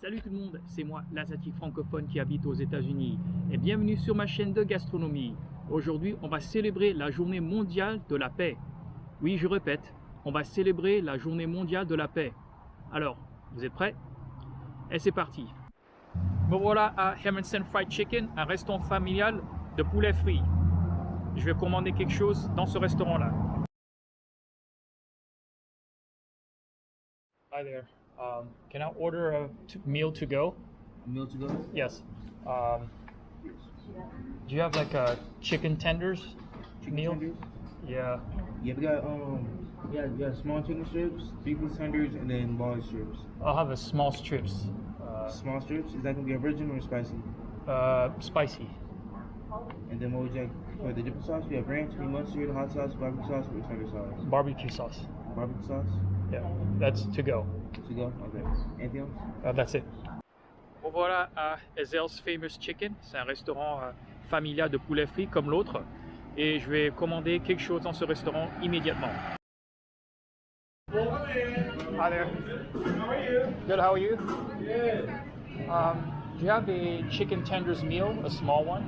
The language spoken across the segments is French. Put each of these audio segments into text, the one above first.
Salut tout le monde, c'est moi, l'asiatique francophone qui habite aux États-Unis et bienvenue sur ma chaîne de gastronomie. Aujourd'hui, on va célébrer la journée mondiale de la paix. Oui, je répète, on va célébrer la journée mondiale de la paix. Alors, vous êtes prêts? Et c'est parti. Me voilà à Hermansen Fried Chicken, un restaurant familial de poulet frit. Je vais commander quelque chose dans ce restaurant-là. Hi there. Can I order a meal to go? A meal to go? Yes. Do you have like a chicken tenders meal? Tenders? Yeah. Yeah, we got small chicken strips, beef tenders, and then large strips. I'll have a small strips. Small strips, is that gonna be original or spicy? Spicy. And then what would you like for the dipping sauce? We have ranch, honey mustard, hot sauce, barbecue sauce, or tartar sauce? Barbecue sauce. Barbecue sauce? Yeah. That's to go. To go? Okay. Anything else? That's it. Bon, voilà à Ezel's Famous Chicken. C'est un restaurant familial de poulet frit comme l'autre. Et je vais commander quelque chose dans ce restaurant immédiatement. Hi there. How are you? Good, how are you? Good. Do you have a chicken tenders meal, a small one?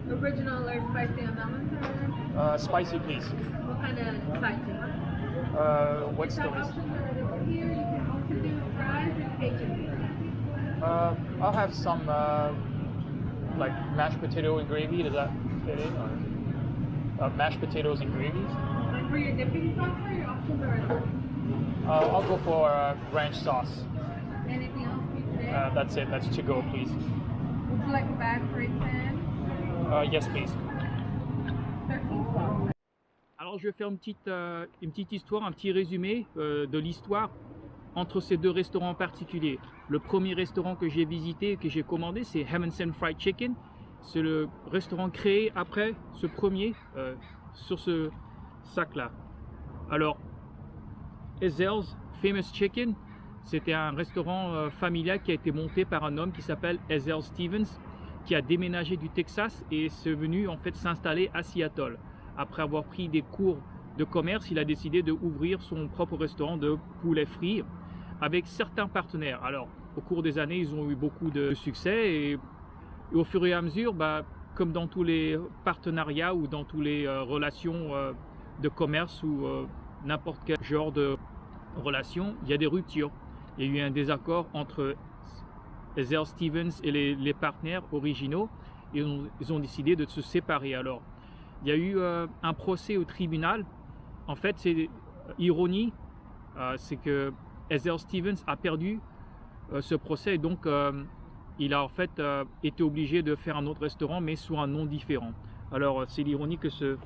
Original or spicy on that one, sir? Spicy, please. What kind of size do you want? What's the Top rest? options are over here. You can also do fries and Cajun. I'll have some like mashed potato and gravy. Does that fit in? Or, mashed potatoes and gravies. For your dipping sauce, sir, your options are I'll go for ranch sauce. anything else for you today? That's it. That's to go, please. Would you like a bag for 8 cents? Yes, please. 13.12. Alors, je vais faire une petite histoire, un petit résumé de l'histoire entre ces deux restaurants en particulier. Le premier restaurant que j'ai visité et que j'ai commandé, c'est Hermansen Fried Chicken. C'est le restaurant créé après ce premier sur ce sac-là. Alors, Ezel's Famous Chicken, c'était un restaurant familial qui a été monté par un homme qui s'appelle Ezel Stevens, qui a déménagé du Texas et est venu en fait s'installer à Seattle. Après avoir pris des cours de commerce, il a décidé d'ouvrir son propre restaurant de poulet frit avec certains partenaires. Alors, au cours des années, ils ont eu beaucoup de succès et au fur et à mesure, comme dans tous les partenariats ou dans toutes les relations de commerce ou n'importe quel genre de relation, il y a des ruptures. Il y a eu un désaccord entre Ezel Stevens et les partenaires originaux et ils ont décidé de se séparer. Alors, il y a eu un procès au tribunal. En fait, c'est ironie, c'est que Ezel Stevens a perdu ce procès et donc il a en fait été obligé de faire un autre restaurant mais sous un nom différent. Alors, c'est l'ironie que ce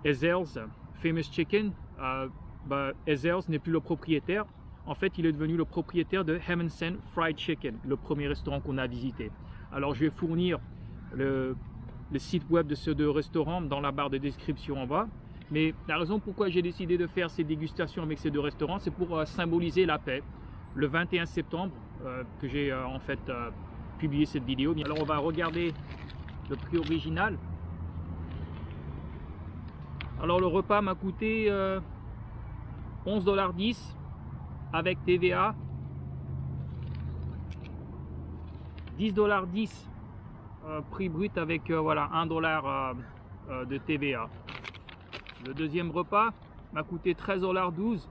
Ezel's Famous Chicken, Ezel's n'est plus le propriétaire. En fait, il est devenu le propriétaire de Hermansen Fried Chicken, le premier restaurant qu'on a visité. Alors, je vais fournir le site web de ces deux restaurants dans la barre de description en bas. Mais la raison pourquoi j'ai décidé de faire ces dégustations avec ces deux restaurants, c'est pour symboliser la paix. Le 21 septembre, que j'ai en fait publié cette vidéo. Alors, on va regarder le prix original. Alors, le repas m'a coûté 11,10 $ avec TVA, 10,10 $ prix brut avec voilà 1 $ de TVA. Le deuxième repas m'a coûté 13,12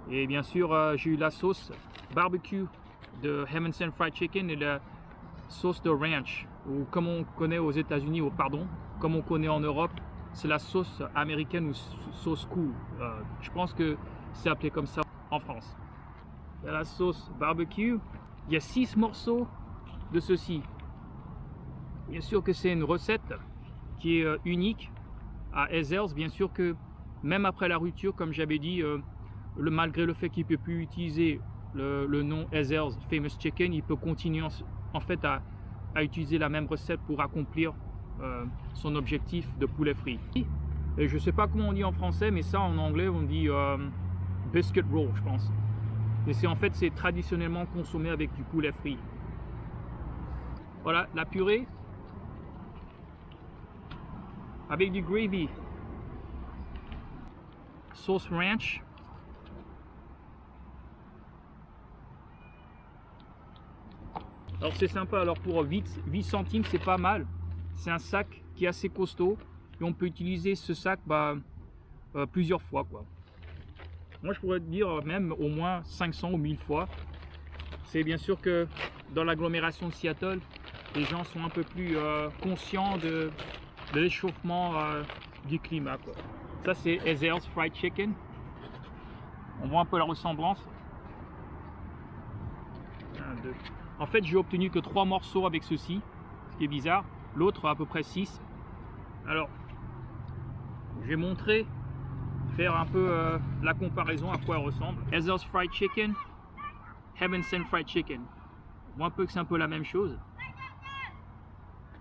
$ et bien sûr j'ai eu la sauce barbecue de Hermansen Fried Chicken et la sauce de ranch, ou comme on connaît aux États-Unis, ou pardon, comme on connaît en Europe, c'est la sauce américaine ou sauce cool. Je pense que c'est appelé comme ça en France. Il y a la sauce barbecue. Il y a 6 morceaux de ceci. Bien sûr que c'est une recette qui est unique à Ezel's. Bien sûr que même après la rupture, comme j'avais dit, malgré le fait qu'il ne peut plus utiliser le nom Ezel's Famous Chicken, il peut continuer en fait à utiliser la même recette pour accomplir son objectif de poulet frit. Et je ne sais pas comment on dit en français, mais ça en anglais on dit biscuit roll, je pense. Et c'est en fait c'est traditionnellement consommé avec du poulet frit. Voilà la purée avec du gravy, sauce ranch, Alors c'est sympa, alors pour 8 centimes c'est pas mal. C'est un sac qui est assez costaud et on peut utiliser ce sac plusieurs fois quoi. Moi je pourrais dire même au moins 500 ou 1000 fois. C'est bien sûr que dans l'agglomération de Seattle, les gens sont un peu plus conscients de l'échauffement du climat quoi. Ça c'est Ezell's Fried Chicken. On voit un peu la ressemblance. 1, 2. En fait, j'ai obtenu que 3 morceaux avec ceci, ce qui est bizarre. L'autre à peu près 6. Alors, je vais montrer, faire un peu la comparaison à quoi elle ressemble. Ezell's Fried Chicken, Heaven Sent Fried Chicken. On voit un peu que c'est un peu la même chose.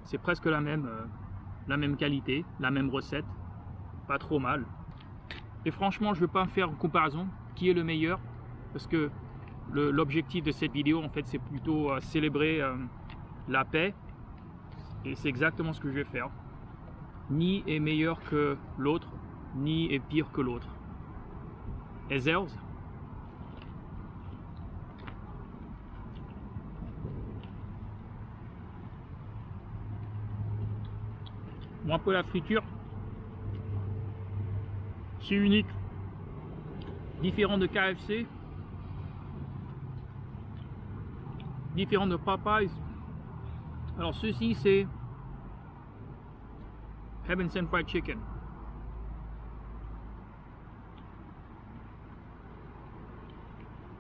C'est presque la même qualité, la même recette. Pas trop mal. Et franchement, je ne vais pas me faire une comparaison. Qui est le meilleur? Parce que l'objectif de cette vidéo, en fait, c'est plutôt célébrer la paix. Et c'est exactement ce que je vais faire. Ni est meilleur que l'autre, ni est pire que l'autre. Ezell's. Bon, un peu la friture. C'est unique. Différent de KFC. Différent de Popeyes. Alors ceci c'est Heaven Sent Fried Chicken.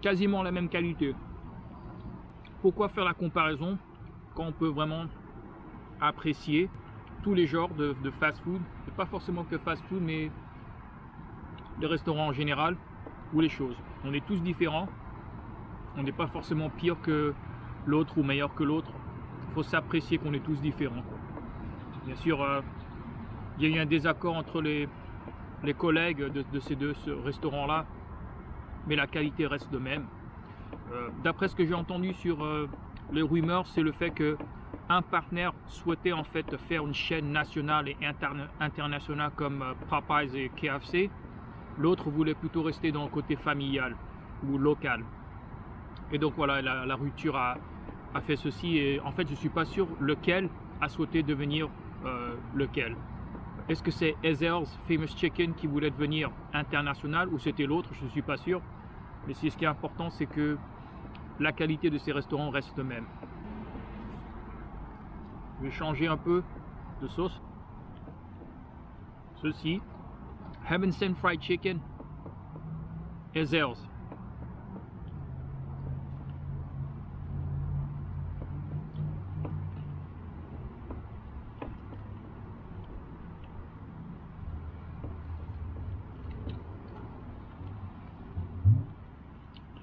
Quasiment la même qualité. Pourquoi faire la comparaison quand on peut vraiment apprécier tous les genres de fast-food, et pas forcément que fast-food, mais les restaurants en général, ou les choses. On est tous différents. On n'est pas forcément pire que l'autre ou meilleur que l'autre. Il faut s'apprécier qu'on est tous différents quoi. Bien sûr, il y a eu un désaccord entre les collègues de ces deux restaurants là, mais la qualité reste de même. D'après ce que j'ai entendu sur les rumeurs, c'est le fait que un partenaire souhaitait en fait faire une chaîne nationale et internationale comme Popeyes et KFC. L'autre voulait plutôt rester dans le côté familial ou local. Et donc voilà, la rupture a fait ceci. Et en fait, je ne suis pas sûr lequel a souhaité devenir lequel. Est-ce que c'est Ezell's Famous Chicken qui voulait devenir international ou c'était l'autre? Je ne suis pas sûr. Mais ce qui est important, c'est que la qualité de ces restaurants reste même. Je vais changer un peu de sauce. Ceci, Heaven Sent Fried Chicken, Ezell's.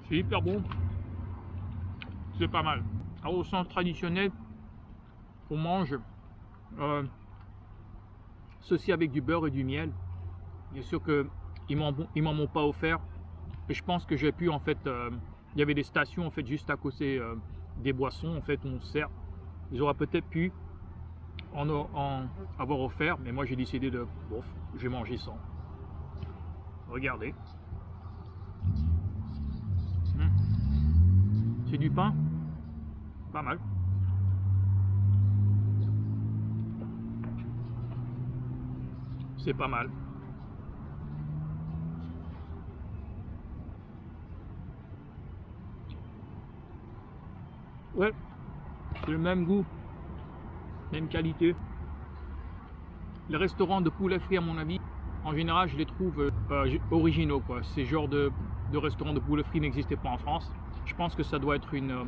C'est hyper bon. C'est pas mal. Alors, au sens traditionnel, on mange ceci avec du beurre et du miel. Bien sûr qu'ils m'en ont pas offert. Et je pense que j'ai pu en fait. Il y avait des stations en fait juste à côté des boissons en fait où on sert. Ils auraient peut-être pu en avoir offert, mais moi j'ai décidé de bof, je vais manger sans. Regardez. C'est du pain, pas mal. C'est pas mal. Ouais, c'est le même goût, même qualité. Les restaurants de poulet frit, à mon avis, en général, je les trouve originaux, quoi. Ces genres de restaurants de poulet frit n'existaient pas en France. Je pense que ça doit être une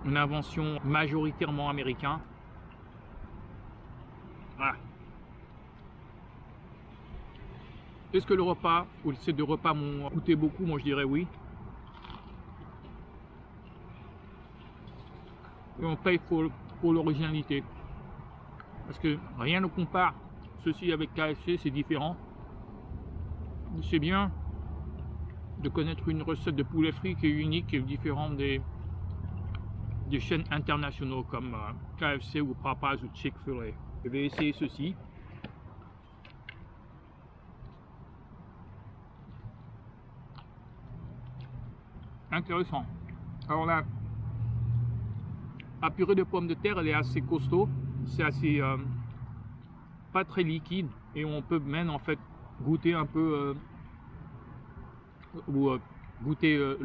invention majoritairement américaine. Voilà. Est-ce que le repas ou ces deux repas m'ont coûté beaucoup? Moi je dirais oui. Et on paye pour l'originalité. Parce que rien ne compare ceci avec KFC, c'est différent. C'est bien de connaître une recette de poulet frit qui est unique et différente des chaînes internationaux comme KFC ou Popeyes ou Chick-fil-A. Je vais essayer ceci. Intéressant. Alors là, la purée de pommes de terre, elle est assez costaud, c'est assez pas très liquide et on peut même en fait goûter un peu goûter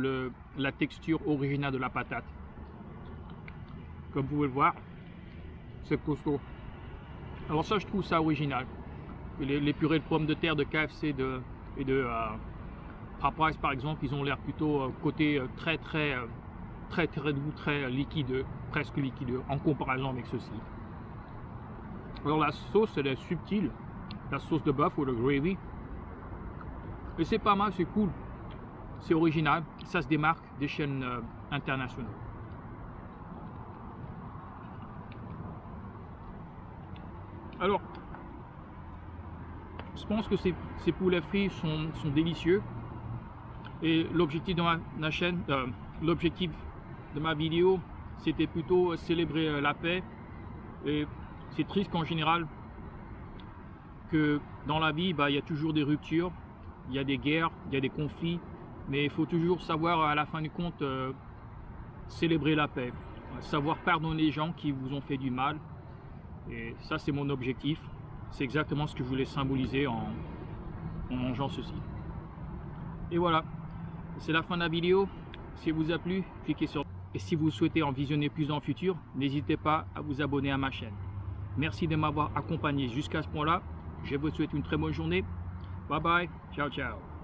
la texture originale de la patate. Comme vous pouvez le voir, c'est costaud. Alors ça, je trouve ça original. Les purées de pommes de terre de KFC et de Popeyes par exemple, ils ont l'air plutôt côté très doux, très liquideux, presque liquideux en comparaison avec ceci. Alors la sauce, elle est subtile, la sauce de bœuf ou le gravy. Et c'est pas mal, c'est cool, c'est original, ça se démarque des chaînes internationales. Alors, je pense que ces poulets frits sont délicieux. Et l'objectif de ma chaîne, l'objectif de ma vidéo, c'était plutôt célébrer la paix. Et c'est triste qu'en général, que dans la vie, il y a toujours des ruptures, il y a des guerres, il y a des conflits. Mais il faut toujours savoir, à la fin du compte, célébrer la paix. Savoir pardonner les gens qui vous ont fait du mal. Et ça, c'est mon objectif. C'est exactement ce que je voulais symboliser en mangeant ceci. Et voilà, c'est la fin de la vidéo. Si elle vous a plu, cliquez sur. Et si vous souhaitez en visionner plus dans le futur, n'hésitez pas à vous abonner à ma chaîne. Merci de m'avoir accompagné jusqu'à ce point-là. Je vous souhaite une très bonne journée. Bye bye. Ciao, ciao.